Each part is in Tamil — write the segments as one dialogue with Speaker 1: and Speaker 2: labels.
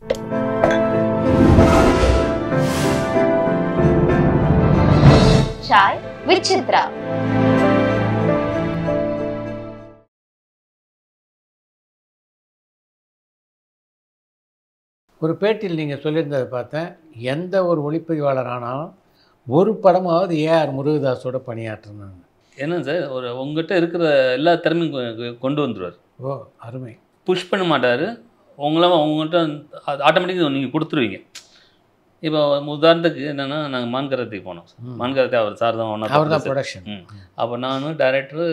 Speaker 1: Chai with Chitra.
Speaker 2: ஒரு பேட்டியில் நீங்கள் சொல்லியிருந்ததை பார்த்தேன், எந்த ஒரு ஒளிப்பதிவாளர் ஆனாலும் ஒரு படமாவது ஏஆர் முருகதாஸோட பணியாற்றணும்னு.
Speaker 3: என்னங்க சார், உங்ககிட்ட இருக்கிற எல்லா திறமையும் கொண்டு வந்துடுவார்.
Speaker 2: ஓ, அருமை.
Speaker 3: புஷ் பண்ண மாட்டார். உங்கள்கிட்ட ஆட்டோமேட்டிக்காக நீங்கள் கொடுத்துருவீங்க. இப்போ உதாரணத்துக்கு என்னென்னா, நாங்கள் மான்கரத்துக்கு போனோம். மான்கரத்தை அவர் சார் தான்
Speaker 2: அவர் தான் ப்ரொடக்ஷன்.
Speaker 3: அப்போ நானும் டைரக்டரு,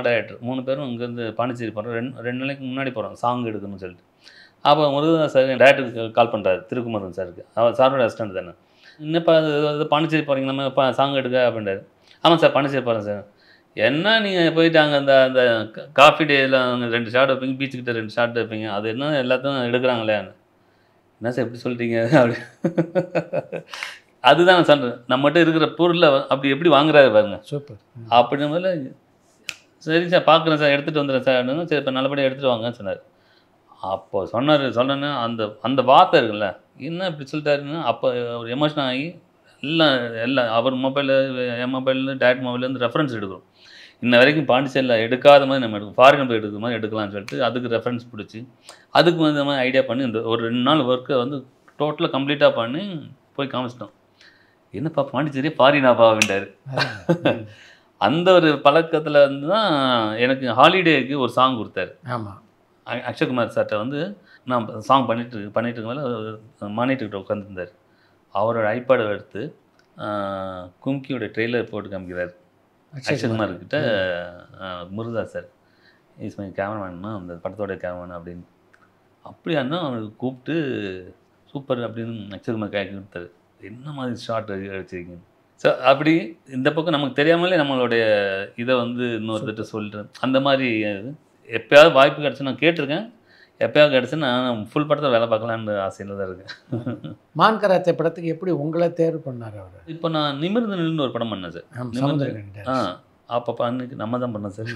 Speaker 3: டைரக்டர் 3 பேரும் இங்கேருந்து பாண்டிச்சேரி போகிறோம். ரெண்டு நாளைக்கு முன்னாடி போகிறோம் சாங் எடுக்கணும்னு சொல்லிட்டு. அப்போ முருகதாஸ் சார் டைரக்டருக்கு கால் பண்ணுறாரு, திருக்குமரன் சாருக்கு. அவர் சாரோட அசிஸ்டன்ட் தானே. என்னப்பா இது பாண்டிச்சேரி போகிறீங்க, நம்ம இப்போ சாங் எடுக்க அப்படின்றாரு. ஆமாம் சார், பாண்டிச்சேரி போகிறேன் சார். என்ன நீங்கள் போயிட்டு அங்கே அந்த காஃபி டேயில் அங்கே 2 ஷாட் வைப்பீங்க, பீச்சுக்கிட்ட 2 ஷாட் வைப்பீங்க, அது என்ன எல்லாத்தையும் எடுக்கிறாங்களே. என்ன சார் எப்படி சொல்லிட்டீங்க அப்படி. அதுதான் நான் சொல்கிறேன், நம்மகிட்ட இருக்கிற பொருளை அப்படி எப்படி வாங்குறாரு பாருங்க.
Speaker 2: சூப்பர்.
Speaker 3: அப்படின்ற மாதிரி சரி சார் பார்க்குறேன் சார், எடுத்துகிட்டு வந்துடுறேன் சார் அப்படின்னு. சரி இப்போ நல்லபடியாக எடுத்துகிட்டு வாங்கன்னு சொன்னார். அப்போ சொன்னேன்னா அந்த வார்த்தை இருக்குல்ல, என்ன இப்படி சொல்லிட்டாருன்னு அப்போ ஒரு எமோஷன் ஆகி எல்லாம் அவர் மொபைலில், என் மொபைலில், டேரக்ட் மொபைல்லேருந்து ரெஃபரன்ஸ் எடுக்கிறோம். இன்ன வரைக்கும் பாண்டிச்சேரியில் எடுக்காத மாதிரி நம்ம எடுக்கும், ஃபாரின் போய் எடுக்கிற மாதிரி எடுக்கலாம்னு சொல்லிட்டு அதுக்கு ரெஃபரன்ஸ் பிடிச்சி அதுக்கு இந்த மாதிரி ஐடியா பண்ணி இந்த ஒரு 2 நாள் ஒர்க்கை டோட்டலாக கம்ப்ளீட்டாக பண்ணி போய் காமிச்சிட்டோம். என்னப்பா பாண்டிச்சேரியே ஃபாரினாப்பா அப்படின்ட்டாரு. அந்த ஒரு பழக்கத்தில் தான் எனக்கு ஹாலிடேக்கு ஒரு சாங் கொடுத்தாரு.
Speaker 2: ஆமாம்,
Speaker 3: அக்ஷய்குமார் சார்கிட்ட நான் சாங் பண்ணிட்டு இருக்கனால மானிட்டர்கிட்ட உட்காந்துருந்தார். அவரோட ஐபேடை எடுத்து கும்கியோட ட்ரெய்லர் போட்டு காமிக்கிறார் அக்ஷய்குமார்கிட்ட. முருகதாஸ் சார் இஸ் மை கேமராமேன்னா, அந்த படத்தோட கேமராமேன் அப்படின்னு. அப்படியானா அவனுக்கு கூப்பிட்டு சூப்பர் அப்படின்னு அக்ஷய்குமார் கேட்க கொடுத்தாரு. என்ன மாதிரி ஷார்ட் அடிச்சிருக்கீங்க சார். அப்படி இந்த பக்கம் நமக்கு தெரியாமலே நம்மளுடைய இதை இன்னொருத்திட்ட சொல்லிட்டு அந்த மாதிரி எப்போயாவது வாய்ப்பு கிடச்சி நான் கேட்டிருக்கேன். எப்போயாவது கிடச்சி நான் ஃபுல் படத்தை வேலை பார்க்கலான்னு ஆசையில் தான் இருக்கேன்.
Speaker 2: மான்கராத்தே படத்துக்கு எப்படி உங்களை தேர்வு பண்ணார் அவர்?
Speaker 3: இப்போ நான் நிமிர்ந்து நின்று ஒரு படம் பண்ணேன் சார். அப்போ அன்னைக்கு நம்ம தான் பண்ணோம் சார்.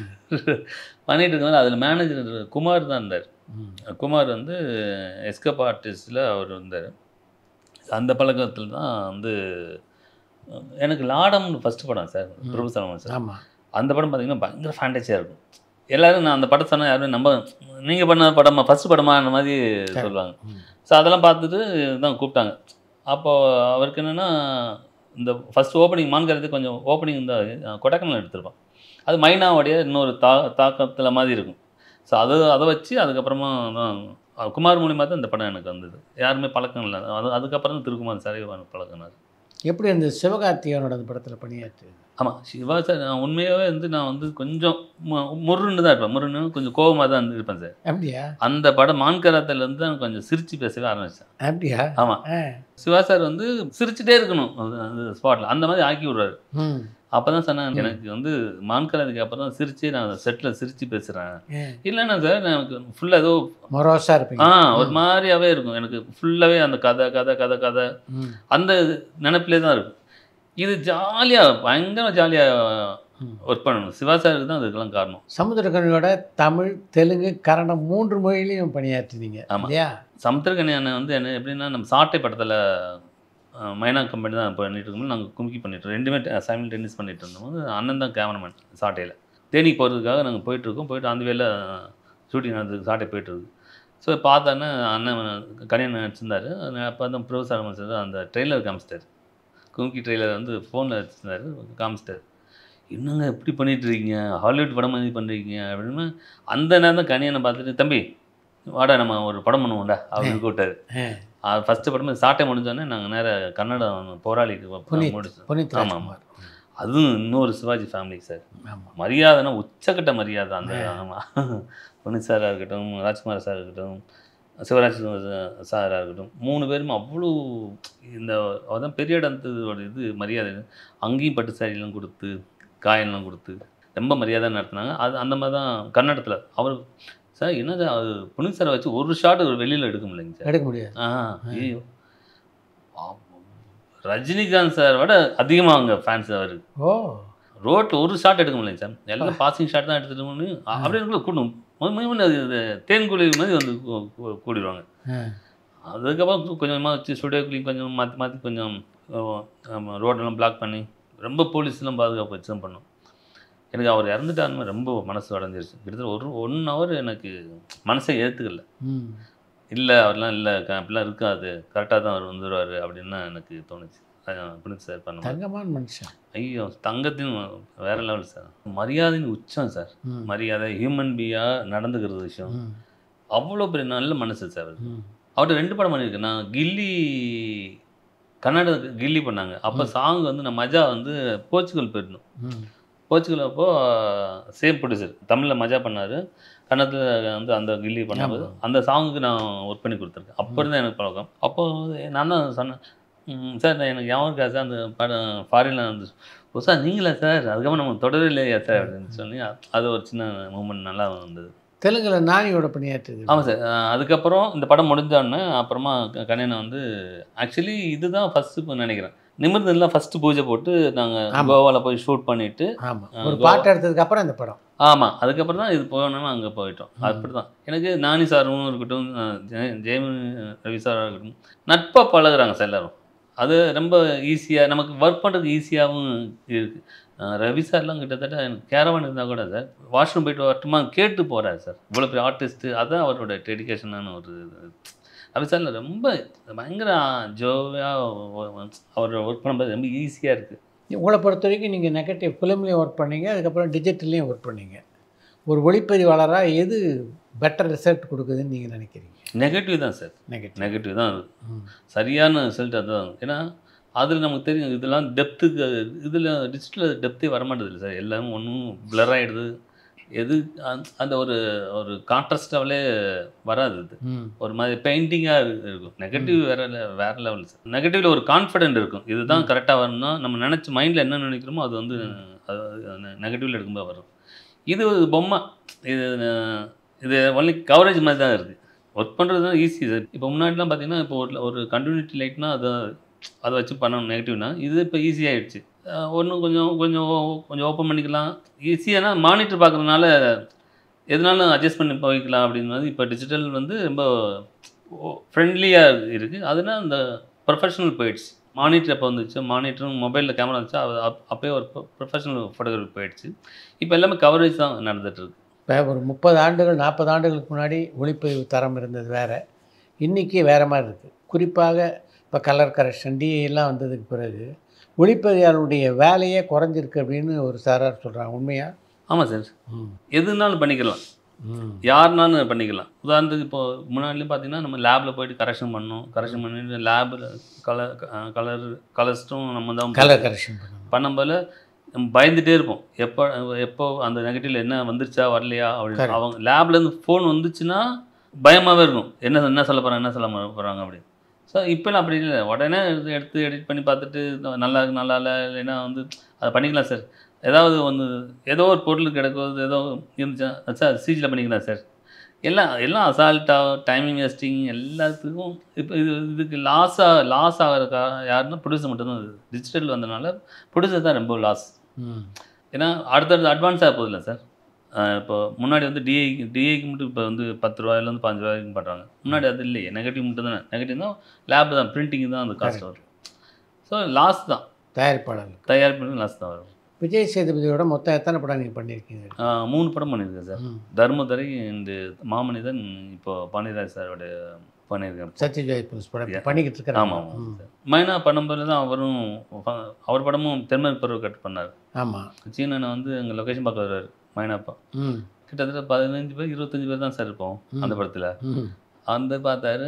Speaker 3: பண்ணிட்டு இருக்கனால அதில் மேனேஜர் குமார் தான் இருந்தார். குமார் எஸ்கேப் ஆர்டிஸ்டில் அவர் இருந்தார். அந்த பழக்கத்தில் தான் எனக்கு லாடம்னு ஃபஸ்ட்டு படம் சார், பிரபு சலமான் சார்.
Speaker 2: ஆமாம்,
Speaker 3: அந்த படம் பார்த்திங்கன்னா பயங்கர ஃபேண்டஸியாக இருக்கும். எல்லோரும் நான் அந்த படம் சொன்னால் யாரும் நம்ம நீங்கள் பண்ண படமா ஃபஸ்ட்டு படமா அந்த மாதிரி சொல்லுவாங்க. ஸோ அதெல்லாம் பார்த்துட்டு தான் கூப்பிட்டாங்க. அப்போது அவருக்கு என்னென்னா, இந்த ஃபஸ்ட் ஓப்பனிங் மான்கரத்துக்கு கொஞ்சம் ஓப்பனிங் இந்த கொடைக்கானல் எடுத்திருப்பான். அது மைனாவுடைய இன்னொரு தாக்கத்தில் மாதிரி இருக்கும். ஸோ அதை வச்சு அதுக்கப்புறமா தான் குமார் மூலியமாக தான் இந்த படம் எனக்கு வந்தது. யாருமே பழக்கம் இல்லை. அதுக்கப்புறம் தான் திருக்குமார் சாரே பழக்கினார்.
Speaker 2: எப்படி அந்த சிவகார்த்திகேயனோட அந்த படத்தில் பணியாற்று?
Speaker 3: ஆமாம், சிவா சார் நான் உண்மையாகவே நான் கொஞ்சம் முருன்னு தான் இருப்பேன். முருன்னு கொஞ்சம் கோபமாக தான் இருப்பேன் சார்.
Speaker 2: அப்படியா?
Speaker 3: அந்த படம் மான்கராத்திலேருந்து தான் கொஞ்சம் சிரித்து பேசவே ஆரம்பித்தேன்.
Speaker 2: அப்படியா?
Speaker 3: ஆமாம், சிவா சார் சிரிச்சுட்டே இருக்கணும் அந்த ஸ்பாட்டில், அந்த மாதிரி ஆக்கி விட்றாரு. அப்போ தான் சொன்னேன், எனக்கு மான்கராத்துக்கு அப்புறம் தான் சிரிச்சு நான் செட்டில் சிரித்து பேசுகிறேன். இல்லைன்னா சார் எனக்கு ஃபுல்லாக ஏதோ
Speaker 2: மொரோஸாக இருப்பீங்க.
Speaker 3: ஒரு மாதிரியாகவே இருக்கும். எனக்கு ஃபுல்லாகவே அந்த கதை அந்த நினைப்பிலே தான் இருக்கும். இது ஜாலியாக பயங்கர ஜாலியாக ஒர்க் பண்ணணும். சிவா சாருக்கு தான் அதுக்கெல்லாம் காரணம்.
Speaker 2: சமுத்திரக்கனியோட தமிழ், தெலுங்கு, கன்னடம் 3 மொழியிலையும் பணியாற்றினீங்க.
Speaker 3: ஆமாம், சமுத்திரக்கனி அண்ணன் என்ன எப்படின்னா, நம்ம சாட்டை படத்தில் மைனா கம்பெனி தான் பண்ணிட்டு இருக்கும்போது நாங்கள் கும்கி பண்ணிட்டு 2மே சைமல்டேனியஸ் பண்ணிட்டு இருந்தோம். அண்ணன் தான் கேமராமேன் சாட்டையில். தேனிக்கு போகிறதுக்காக நாங்கள் போயிட்டுருக்கோம். போயிட்டு அந்த வேலை ஷூட்டிங் நடந்ததுக்கு சாட்டை போயிட்டுருக்கு. ஸோ பார்த்தோன்னே அண்ணன் கனியன் நடிச்சிருந்தார். அப்போ தான் ப்ரொஃபஸர் அந்த ட்ரெய்லர் காமிச்சிட்டார். கும்கி ட்ரெய்லர் ஃபோனில் வச்சுருந்தார், காமிச்சிட்டார். என்னங்க எப்படி பண்ணிகிட்ருக்கீங்க, ஹாலிவுட் படம் மாதிரி பண்ணுறீங்க அப்படின்னு. அந்த நேரம் தான் கனியனை பார்த்துட்டு, தம்பி வாடா நம்ம ஒரு படம் பண்ணுவோம்டா அப்படின்னு கூப்பிட்டாரு. ஃபஸ்ட்டு படமே சாட்டை முடிஞ்சோடனே நாங்கள் நேராக கன்னடம் போராளிக்கு முடிச்சோம். ஆமாம், அதுவும் இன்னொரு சிவாஜி ஃபேமிலி சார். மரியாதைனா உச்சக்கட்ட மரியாதை. அந்த ஆமாம், புனித் சாராக இருக்கட்டும், ராஜ்குமார் சார் இருக்கட்டும், சிவராஜ் சாராக இருக்கட்டும், 3 பேருமே அவ்வளோ அதான் பெரிய இடத்தோட மரியாதை. அங்கேயும் பட்டு சாரியெல்லாம் கொடுத்து, காயெல்லாம் கொடுத்து ரொம்ப மரியாதை நடத்தினாங்க. அந்த மாதிரி தான் கன்னடத்தில் அவர் சார். என்னது அது, புனித் சாரை வச்சு ஒரு ஷாட் வெளியில் எடுக்க முடியலைங்க சார்.
Speaker 2: எடுக்க முடியாது.
Speaker 3: ஐயோ, ரஜினிகாந்த் சார் விட அதிகமாக அங்கே ஃபேன்ஸ் அவருக்கு. ரோட்டில் ஒரு ஷாட் எடுக்க முடியலைங்க சார். எல்லாம் பாசிங் ஷாட் தான் எடுத்துகிட்டு போகணும். அப்படி இருக்குள்ள கூட்டம் தேன்குழி மாதிரி கூடிடுவாங்க. அதுக்கப்புறம் கொஞ்சமாக வச்சு ஸ்டுடியோக்குள்ளேயும் கொஞ்சம் மாற்றி மாற்றி கொஞ்சம் ரோடெல்லாம் பிளாக் பண்ணி ரொம்ப போலீஸ்லாம் பாதுகாப்பு வச்சு தான் பண்ணோம். எனக்கு அவர் இறந்துட்டாருன்னு ரொம்ப மனசு உடஞ்சிருச்சு. கிட்டத்தட்ட ஒரு 1 ஹவர் எனக்கு மனசை ஏற்றுக்கல. இல்லை அவர்லாம் இல்லை அப்படிலாம் இருக்காது, கரெக்டாக தான் அவர் வந்துடுவார் அப்படின்னு எனக்கு தோணுச்சு. புனித் சார் பண்ண
Speaker 2: தங்கமான மனுஷன்.
Speaker 3: ஐயோ தங்கத்தின் வேற லெவல் சார். மரியாதைன்னு உச்சம் சார். மரியாதை ஹியூமன் பீயாக நடந்துக்கிறது விஷயம் அவ்வளோ பெரிய நல்ல மனசு சார். அவர்கிட்ட 2 படம் பண்ணியிருக்கேன். நான் கில்லி கர்நாடகா கில்லி பண்ணாங்க. அப்போ சாங் வந்து நான் மஜா வந்து போர்ச்சுகல் போயிருந்தோம். போர்ச்சுகல் அப்போது சேம் ப்ரொடியூசர் தமிழில் மஜா பண்ணார், கன்னடத்தில் வந்து அந்த கில்லி பண்ணும்போது அந்த சாங்குக்கு நான் ஒர்க் பண்ணி கொடுத்துருக்கேன். அப்போ இருந்தால் எனக்கு பழக்கம். அப்போது நான் தான் சொன்னேன், சார் நான் எனக்கு ஞாபகம் இருக்கா சார் அந்த படம் ஃபாரினில் வந்து ஓ சார் நீங்களா சார், அதுக்கப்புறம் நம்ம தொடரவே இல்லையா சார் அப்படின்னு சொல்லி அது ஒரு சின்ன மூமெண்ட் நல்லா வந்தது.
Speaker 2: தெலுங்கில் நானியோட பணியாற்றுது.
Speaker 3: ஆமாம் சார். அதுக்கப்புறம் இந்த படம் முடிஞ்சோடனே அப்புறமா கண்ணனை வந்து ஆக்சுவலி இதுதான் ஃபஸ்ட்டு நினைக்கிறேன் நிமிர்ந்தெல்லாம் ஃபஸ்ட்டு பூஜை போட்டு நாங்கள் கோவாவில் போய் ஷூட் பண்ணிவிட்டு
Speaker 2: ஒரு பாட்டு எடுத்ததுக்கப்புறம் இந்த படம்.
Speaker 3: ஆமாம் அதுக்கப்புறம் தான் இது போனோம்னா அங்கே போயிட்டோம். அப்படி தான் எனக்கு நானி சாரும் இருக்கட்டும், ஜெயம் ரவி சாராக இருக்கட்டும் நட்பாக பழகுறாங்க சார் எல்லோரும். அது ரொம்ப ஈஸியாக நமக்கு ஒர்க் பண்ணுறதுக்கு ஈஸியாகவும் இருக்குது. ரவி சார்லாம் கிட்டத்தட்ட எனக்கு கேரவான் இருந்தால் கூட சார் வாஷ்ரூம் போயிட்டு வரட்டுமா கேட்டு போகிறாரு சார். இவ்வளோ பெரிய ஆர்டிஸ்ட்டு, அதுதான் அவரோட டெடிக்கேஷனான ஒரு ரவி சாரில் ரொம்ப பயங்கர ஜோவியாக அவர் ஒர்க் பண்ணும்போது ரொம்ப ஈஸியாக இருக்குது.
Speaker 2: உங்களை பொறுத்த வரைக்கும் நீங்கள் நெகட்டிவ் ஃபிலிம்லேயும் ஒர்க் பண்ணீங்க, அதுக்கப்புறம் டிஜிட்டல்லையும் ஒர்க் பண்ணீங்க. ஒரு ஒளிப்பதிவாளராக எது பெட்டர் ரிசல்ட் கொடுக்குதுன்னு நீங்கள் நினைக்கிறீங்க?
Speaker 3: நெகட்டிவ் தான் சார். நெகட்டிவ் தான் அது சரியான ரிசல்ட். அதுதான். ஏன்னா அதில் நமக்கு தெரியும் இதெல்லாம் டெப்த்துக்கு, இதில் டிஜிட்டலில் டெப்த்தே வரமாட்டேது இல்லை சார். எல்லாமே ஒன்றும் பிளர் ஆகிடுது. எது அந்த ஒரு ஒரு கான்ட்ராஸ்டாகவே வராது. இது ஒரு மாதிரி பெயிண்டிங்காக இருக்கும். நெகட்டிவ் வேறு லெவல் சார். நெகட்டிவில் ஒரு கான்ஃபிடென்ட் இருக்கும், இதுதான் கரெக்டாக வரணும்னா நம்ம நினச்ச மைண்டில் என்ன நினைக்கிறோமோ அது வந்து நெகட்டிவில் எடுக்கும்போது வரும். இது பொம்மை, இது ஒன்லி கவரேஜ் மாதிரி தான் இருக்குது. ஒர்க் பண்ணுறது தான் ஈஸி சார். இப்போ முன்னாடிலாம் பார்த்தீங்கன்னா இப்போ ஒரு கண்டினியூட்டி லைட்னா அதை வச்சு பண்ணணும் நெகட்டிவ்னா, இது இப்போ ஈஸியாகிடுச்சு. ஒன்றும் கொஞ்சம் கொஞ்சம் கொஞ்சம் ஓப்பன் பண்ணிக்கலாம் ஈஸியானா மானிட்டர் பார்க்குறதுனால எதுனாலும் அட்ஜஸ்ட் பண்ணி போய்க்கலாம் அப்படின்றது. இப்போ டிஜிட்டல் வந்து ரொம்ப ஃப்ரெண்ட்லியாக இருக்குது. அதனால் அந்த ப்ரொஃபஷனல் போயிடுச்சு. மானிட்டர் எப்போ வந்துச்சு, மானிட்டரும் மொபைலில் கேமரா வந்துச்சு, அப்போயே ஒரு ப்ரொஃபஷனல் ஃபோட்டோகிராஃபி போயிடுச்சு. இப்போ எல்லாமே கவரேஜ் தான் நடந்துகிட்ருக்கு.
Speaker 2: இப்போ ஒரு 30 ஆண்டுகள் 40 ஆண்டுகளுக்கு முன்னாடி ஒளிப்பதிவு தரம் இருந்தது வேறு, இன்றைக்கி வேறு மாதிரி இருக்குது. குறிப்பாக இப்போ கலர் கரெக்ஷன் டிஏலாம் வந்ததுக்கு பிறகு ஒளிப்பதிவாளருடைய வேலையே குறைஞ்சிருக்கு அப்படின்னு ஒரு சாரார் சொல்கிறாங்க. உண்மையா?
Speaker 3: ஆமாம் சார். எதுனாலும் பண்ணிக்கலாம், யாருனாலும் பண்ணிக்கலாம். உதாரணத்துக்கு இப்போ முன்னாடியும் பார்த்தீங்கன்னா நம்ம லேபில் போய்ட்டு கரெக்ஷன் பண்ணோம், கரெக்ஷன் பண்ணிட்டு லேபில் கலர்ஸ்ட்டும் நம்ம தான்
Speaker 2: கலர் கரெக்ஷன்
Speaker 3: பண்ணும்போது நம்ம பயந்துகிட்டே இருப்போம், எப்போ அந்த நெகட்டிவில் என்ன வந்துருச்சா வரலையா அப்படின்னு. அவங்க லேப்லேருந்து ஃபோன் வந்துச்சுன்னா பயமாகவே இருக்கும், என்ன சொல்ல போகிறாங்க அப்படின்னு. ஸோ இப்போலாம் அப்படி இல்லை, உடனே எடுத்து எடிட் பண்ணி பார்த்துட்டு நல்லா இருக்கு நல்லா இல்லை இல்லைன்னா வந்து அதை பண்ணிக்கலாம் சார். ஏதாவது ஏதோ ஒரு பொருள் கிடைக்கிறது ஏதோ இருந்துச்சா சார் சிஜியில் பண்ணிக்கலாம் சார். எல்லாம் அசால்ட்டாக டைமிங் வேஸ்டிங் எல்லாத்துக்கும். இப்போ இதுக்கு லாஸ் ஆகிறக்கா யாருன்னா ப்ரொடியூசர் மட்டும்தான். டிஜிட்டல் வந்ததுனால ப்ரொடியூசர் தான் ரொம்ப லாஸ். ஏன்னா அடுத்தடுத்து அட்வான்ஸாக போதில்லை சார். இப்போ முன்னாடி வந்து டிஐக்கு மட்டும் இப்போ வந்து 10 ரூபாயிலேருந்து 5 ரூபாய்க்கு பண்ணுறாங்க. முன்னாடி அது இல்லையே, நெகட்டிவ் மட்டும் தானே. நெகட்டிவ் தான் லேப் தான், பிரிண்டிங் தான் அந்த காஸ்ட் வரும். ஸோ லாஸ் தான், தயாரிப்பாளர் லாஸ் தான் வரும்.
Speaker 2: விஜய் சேதுபதியோட மொத்தம் எத்தனை படம் நீங்கள் பண்ணியிருக்கீங்க?
Speaker 3: 3 படம் பண்ணியிருக்கேன் சார். தர்மதுரை, இந்த மாமனிதன், இப்போ பாண்டியராஜ் சாரோட பண்ணியிருக்கேன்.
Speaker 2: சத்யஜாய் புதுசு படம் பண்ணிக்கிட்டு இருக்கிறேன்.
Speaker 3: ஆமாம் சார். மைனா பண்ணும்போது தான் அவர் படமும் தென்மேற்கு பருவ கட் பண்ணார். ஆமாம். சீனனை வந்து எங்கள் லொக்கேஷன் பார்க்க வருவார் மைனாப்பா. கிட்டத்தட்ட 15 பேர் 25 பேர் தான் சார் இருப்போம் அந்த படத்தில். அந்த பார்த்தாரு,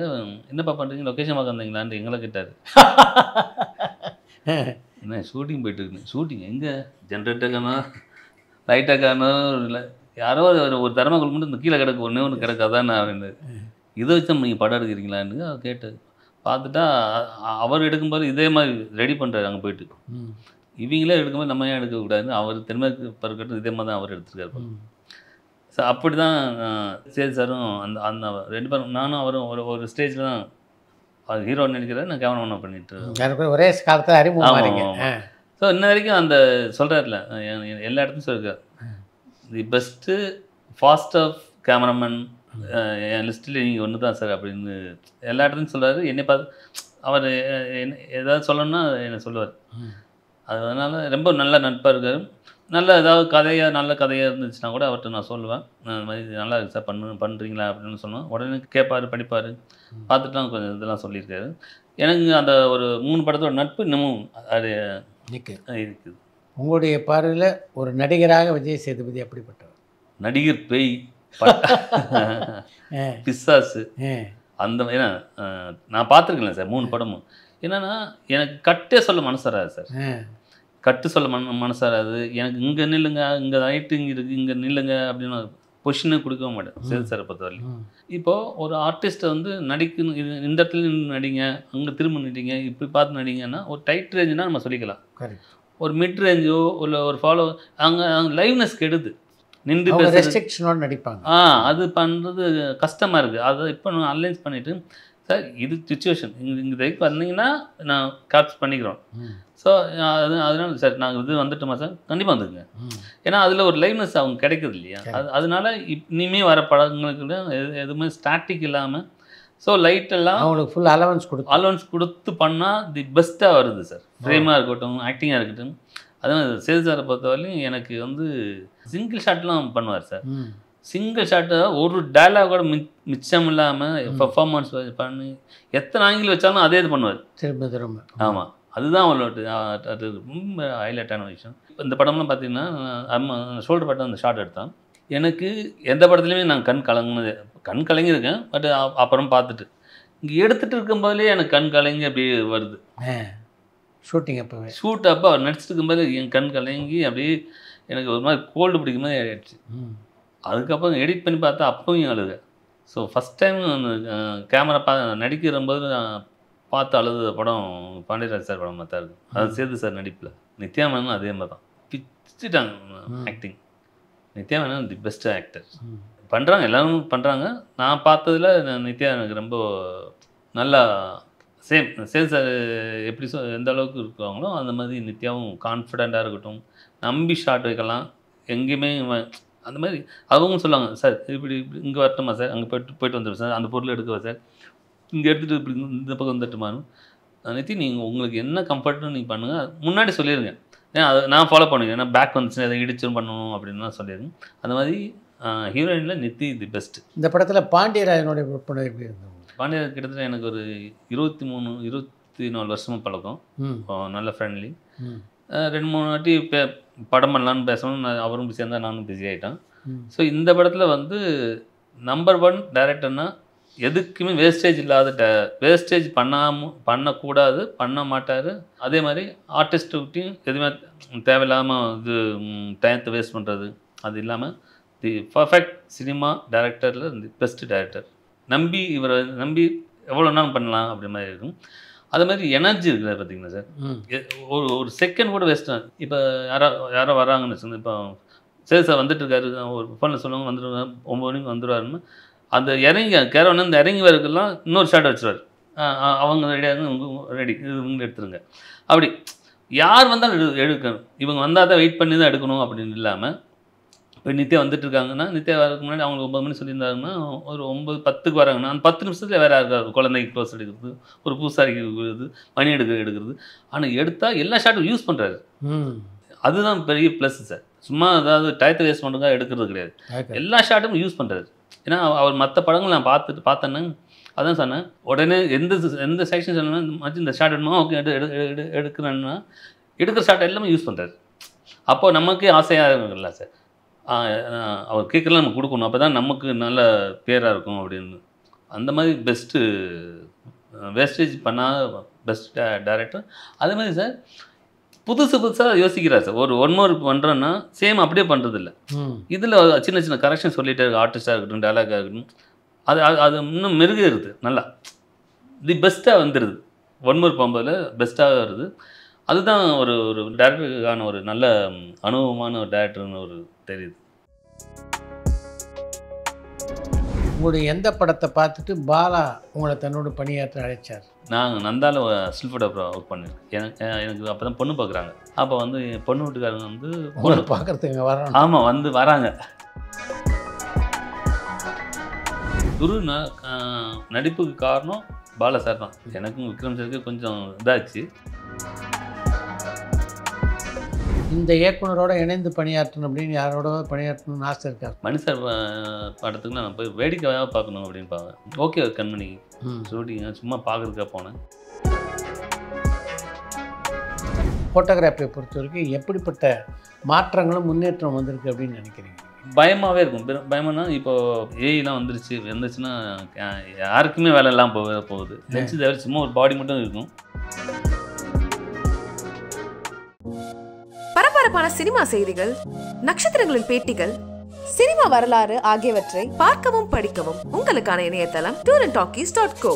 Speaker 3: என்னப்பா பண்ணுறீங்க லொக்கேஷன் பார்க்க வந்தீங்களான்னு எங்களை கேட்டார். என்ன ஷூட்டிங் போயிட்டு இருக்கு. ஷூட்டிங் எங்கே, ஜென்ரேட்டர் காணும், லைட்டாக காணும், இல்லை யாரோ ஒரு தர்மக்குள் மட்டும் இந்த கீழே கிடக்கு, ஒன்று கிடக்காதான் அப்படின்னு. இதை வச்சு நீங்கள் படம் எடுக்கிறீங்களான்னு கேட்டு பார்த்துட்டா அவர் எடுக்கும்போது இதே மாதிரி ரெடி பண்ணுறாரு அங்கே போயிட்டு. இவங்களே எடுக்கும்போது நம்ம ஏன் எடுக்கக்கூடாதுன்னு அவர் தென்மேற்கு பருவக்கட்டும் இதே மாதிரி தான் அவர் எடுத்துருக்காரு. ஸோ அப்படி தான் சேது சாரும் அந்த 2 பேரும் நானும் அவரும் ஒரு ஸ்டேஜில் தான் அது ஹீரோ நினைக்கிறேன், நான் கேமரா பண்ணிட்டு
Speaker 2: ஒரே காலத்தில் அறிமுகம்.
Speaker 3: ஸோ இன்ன வரைக்கும் அந்த சொல்கிறாருல எல்லா இடத்துலையும் சொல்லியிருக்காரு, the best fast of cameraman என் லிஸ்ட்டில் நீங்கள் ஒன்று தான் சார் அப்படின்னு எல்லா இடத்துலையும் சொல்கிறாரு. என்னை பார்த்து அவர் என்ன ஏதாவது சொல்லணும்னா என்னை சொல்லுவார். அதனால் ரொம்ப நல்ல நட்பாக இருக்கார். நல்ல ஏதாவது நல்ல கதையாக இருந்துச்சுன்னா கூட அவர்கிட்ட நான் சொல்லுவேன். அந்த மாதிரி நல்லா இருக்கு சார் பண்ணுறீங்களா அப்படின்னு சொன்னோம். உடனே கேட்பார், படிப்பார், பார்த்துட்டுலாம் கொஞ்சம் இதெல்லாம் சொல்லியிருக்காரு. எனக்கு அந்த ஒரு 3 படத்தோட நட்பு இன்னமும் அது இருக்குது.
Speaker 2: உங்களுடைய பார்வையில் ஒரு நடிகராக விஜய் சேதுபதி அப்படிப்பட்டவர்?
Speaker 3: நடிகர் பேய், பிசாசு, அந்த ஏன்னா நான் பார்த்துருக்கேன் சார் 3 படமும். என்னென்னா எனக்கு கட்டே சொல்ல மனசு வராது சார். கட்டு சொல்ல மனசு வராது எனக்கு. இங்கே நில்லுங்க, இங்கே ரைட்டு இங்கே இருக்குது, இங்கே நில்லுங்க அப்படின்னு பொசிஷனே கொடுக்க மாட்டேன் சேது சாரை பொறுத்தவரைக்கும். இப்போது ஒரு ஆர்டிஸ்ட்டை வந்து நடிக்கணும், இது இந்த இடத்துல நின்று நடிங்க, அங்கே திரும்ப நடிங்க, இப்படி பார்த்து நடிங்கன்னா ஒரு டைட் ரேஞ்சுனா நம்ம சொல்லிக்கலாம். ஒரு மிட் ரேஞ்சோ இல்லை ஒரு ஃபாலோ அங்கே லைவ்னஸ் கெடுது. நின்று
Speaker 2: ரெஸ்ட்ரிக்ஷனோடு நடிப்பாங்க.
Speaker 3: அது பண்ணுறது கஷ்டமாக இருக்குது. அதை இப்போ நான் அனலைஸ் பண்ணிவிட்டு சார் இது சுச்சுவேஷன் இங்கே தைக்கு வந்தீங்கன்னா நான் கேப்ஸ் பண்ணிக்கிறோம். ஸோ அதனால சார் நாங்கள் இது வந்துட்டோமா சார்? கண்டிப்பாக வந்துருங்க. ஏன்னா அதில் ஒரு லைவ்னஸ் அவங்க கிடைக்குது இல்லையா? அதனால இனிமேல் வர படங்களுக்கு எதுவுமே ஸ்டாட்டிக் இல்லாமல் ஸோ லைட்டெல்லாம்
Speaker 2: அவங்களுக்கு ஃபுல் அலவன்ஸ்
Speaker 3: கொடுத்து பண்ணால் தி பெஸ்ட்டாக வருது சார். ஃப்ரேமாக இருக்கட்டும், ஆக்டிங்காக இருக்கட்டும். அதான் சேது சாரை பொறுத்தவரையும் எனக்கு வந்து சிங்கிள் ஷாட்லாம் பண்ணுவார் சார். சிங்கிள் ஷாட்டை ஒரு டைலாக் கூட மிச்சம் இல்லாமல் பெர்ஃபார்மன்ஸ் பண்ணி எத்தனை ஆங்கிள் வச்சாலும் அதே இது பண்ணுவார்
Speaker 2: திரும்ப.
Speaker 3: ஆமாம், அதுதான் அவளோட அது ரொம்ப ஹைலைட்டான விஷயம். இந்த படம்லாம் பார்த்தீங்கன்னா ஷோல்டர் பட்டம் அந்த ஷாட் எடுத்தான். எனக்கு எந்த படத்துலையுமே நான் கண் கலங்கியிருக்கேன். பட் அப்புறம் பார்த்துட்டு இங்கே எடுத்துகிட்டு இருக்கும்போதே எனக்கு கண் கலங்கி அப்படியே வருது. ஷூட் அப்போ அவர் நடிச்சிட்டு இருக்கும்போது என் கண் கலங்கி அப்படியே எனக்கு ஒரு மாதிரி கோல்டு பிடிக்கும் மாதிரி ஆகிடுச்சு. அதுக்கப்புறம் எடிட் பண்ணி பார்த்தா அப்பவும் அழுக. ஸோ ஃபஸ்ட் டைம் கேமரா நடிக்கிறம்போது நான் பார்த்து அழுத படம் பாண்டியராஜ் சார் படம் தான் இருக்குது. அது சேது சார் நடிப்பில். நித்யா மேனும் அதே மாதிரி தான் பிச்சுட்டாங்க acting. Nithya Menon the best actor. பண்ணுறாங்க, எல்லோரும் பண்ணுறாங்க. நான் பார்த்ததில் நித்யா எனக்கு ரொம்ப நல்லா சேது சார் எப்படி எந்த அளவுக்கு இருக்காங்களோ அந்த மாதிரி நித்யாவும் கான்ஃபிடெண்ட்டாக இருக்கட்டும், நம்பி ஷாட் வைக்கலாம், எங்கேயுமே அந்த மாதிரி அவங்க சொல்லுவாங்க சார் இப்படி இங்கே வரட்டுமா சார், அங்கே போயிட்டு வந்துடுவேன் சார், அந்த பொருள் எடுக்கவா சார், இங்கே எடுத்துகிட்டு இப்படி இந்த பக்கம் வந்துட்டுமானும். நித்தி நீங்கள் உங்களுக்கு என்ன கம்ஃபர்ட்னு நீங்கள் பண்ணுங்கள், முன்னாடி சொல்லிடுங்க. ஏன்னா அதை நான் ஃபாலோ பண்ணுவேன். ஏன்னா பேக் வந்துச்சுன்னா அதை இடிச்சும் பண்ணணும் அப்படின்னு சொல்லிடுங்க. அந்த மாதிரி ஹீரோயினில் நித்தி தி பெஸ்ட்டு. இந்த
Speaker 2: படத்தில் பாண்டியராஜனுடைய விற்பனை எப்படி இருந்தது?
Speaker 3: பாண்டியராஜ் கிட்டத்தட்ட எனக்கு ஒரு 23-24 வருஷமாக பழக்கம். நல்ல ஃப்ரெண்ட்லி. 2-3 வாட்டி படம் பண்ணலான்னு பேசணும், அவரும் பிஸியாக இருந்தால் நானும் பிஸி ஆகிட்டேன். ஸோ இந்த படத்தில் வந்து நம்பர் 1 டைரக்டர்னால் எதுக்குமே வேஸ்டேஜ் இல்லாத வேஸ்டேஜ் பண்ணக்கூடாது, பண்ண மாட்டார். அதே மாதிரி ஆர்டிஸ்ட்டுக்கிட்டையும் எதுவுமே தேவையில்லாமல் இது டயத்தை வேஸ்ட் பண்ணுறது அது இல்லாமல் தி பர்ஃபெக்ட் சினிமா டைரக்டரில் தி பெஸ்ட் டைரக்டர். இவரை நம்பி எவ்வளோ நாள் பண்ணலாம் அப்படி மாதிரி இருக்கும். அது மாதிரி எனர்ஜி இருக்குது பார்த்தீங்களா சார். ஒரு செகண்ட் கூட வேஸ்ட்டாக. இப்போ யாரோ வராங்கன்னு சொன்னால், இப்போ சரி சார் வந்துட்டுருக்காரு, ஒரு ஃபோனில் சொல்லுவாங்க வந்துடுவாங்க 9 மணிக்கு வந்துடுவாருன்னு, அந்த கேரவன் வந்து இறங்கி வரதுக்கெல்லாம் இன்னொரு ஷாட் வச்சுருவார். அவங்க ரெடியாக ரெடி இவங்க எடுத்துருங்க. அப்படி யார் வந்தாலும் எடுக்கணும், இவங்க வந்தால் தான் வெயிட் பண்ணி தான் எடுக்கணும் அப்படின்னு இல்லாமல். இப்போ நித்யா வந்துட்டுருக்காங்கன்னா, நித்யா வரதுக்கு முன்னாடி அவங்க 9 மணி சொல்லியிருந்தாங்கன்னா ஒரு 9-10க்கு வராங்கன்னா அந்த 10 நிமிஷத்தில் வேறு யாருக்காரு குழந்தைக்கு க்ளோஸ் எடுக்கிறது, ஒரு பூசாரிக்கு எடுக்கிறது, மணி எடுக்கிறது. ஆனால் எடுத்தால் எல்லா ஷாட்டும் யூஸ் பண்ணுறாரு. அதுதான் பெரிய ப்ளஸ் சார். சும்மா அதாவது டயத்தை வேஸ்ட் பண்ணுறதா எடுக்கிறது கிடையாது, எல்லா ஷாட்டும் யூஸ் பண்ணுறாரு. ஏன்னா அவர் மற்ற படங்கள் நான் பார்த்தேன்னா அதான் சொன்னேன், உடனே எந்த செக்ஷன் சொன்னா இந்த ஷாட் எடுமா ஓகே எடுக்கிறேன்னா எடுக்கிற ஷாட் எல்லாமே யூஸ் பண்ணுறாரு. அப்போது நமக்கே ஆசையாக இருக்குல்ல சார், அவர் கேட்கலாம் நம்ம கொடுக்கணும், அப்போ தான் நமக்கு நல்ல பேராக இருக்கும் அப்படின்னு. அந்த மாதிரி பெஸ்ட்டு வேஸ்டேஜ் பண்ணாத பெஸ்ட் டைரக்டர். அதே மாதிரி சார் புதுசாக யோசிக்கிறார் சார். ஒரு ஒன் மோர் பண்ணுறோன்னா சேம் அப்படியே பண்ணுறதில்ல. இதில் சின்ன சின்ன கரெக்ஷன் சொல்லிகிட்டே இருக்கு. ஆர்டிஸ்டாக இருக்கட்டும், டைலாக்காக இருக்கட்டும், அது இன்னும் மெருகேறுது, நல்லா தி பெஸ்ட்டாக வந்துடுது. ஒன் மோர் போகும்போது பெஸ்ட்டாக வருது. அதுதான் ஒரு டேரக்டருக்கான ஒரு நல்ல அனுபவமான ஒரு டேரக்டர்னு ஒரு தெரியுது.
Speaker 2: உங்களுடைய எந்த படத்தை பார்த்துட்டு பாலா உங்களை தன்னோட பணியாற்ற அழைச்சார்?
Speaker 3: நாங்கள் நந்தாவில் ஸ்டில் ஃபோட்டோகிராஃபர் ஒர்க் பண்ணியிருக்கேன். எனக்கு அப்போ தான் பொண்ணு பார்க்குறாங்க. அப்போ வந்து பொண்ணு வீட்டுக்காரங்க வந்து
Speaker 2: பொண்ணு பார்க்குறதுக்கு வராங்க.
Speaker 3: ஆமாம், வராங்க. குரு நடிப்புக்கு காரணம் பாலா சார் தான். எனக்கும் விக்ரம் சாருக்கு கொஞ்சம் இதாச்சு.
Speaker 2: இந்த இயக்குனரோட இணைந்து பணியாற்றணும் அப்படின்னு யாரோட பணியாற்றணும்னு ஆசை இருக்கார்?
Speaker 3: மணி சார் படத்துக்கு நான் போய் வேடிக்கையாக பார்க்கணும் அப்படின்னு பார்ப்பேன். ஓகே கண்மணி ஷூட்டிங்க சும்மா பார்க்குறதுக்காக போனேன்.
Speaker 2: ஃபோட்டோகிராஃபியை பொறுத்த வரைக்கும் எப்படிப்பட்ட மாற்றங்களும் முன்னேற்றம் வந்திருக்கு அப்படின்னு நினைக்கிறீங்க?
Speaker 3: பயமாகவே இருக்கும். பயமானா இப்போ ஏஐலாம் வந்துருச்சுன்னா யாருக்குமே வேலை எல்லாம் போகுது. லென்ஸ் தவிர சும்மா ஒரு பாடி மட்டும் இருக்கும்.
Speaker 4: பரபரப்பான சினிமா செய்திகள், நட்சத்திரங்களின் பேட்டிகள், சினிமா வரலாறு ஆகியவற்றை பார்க்கவும் படிக்கவும் உங்களுக்கான இணையதளம் tourantalkies.co.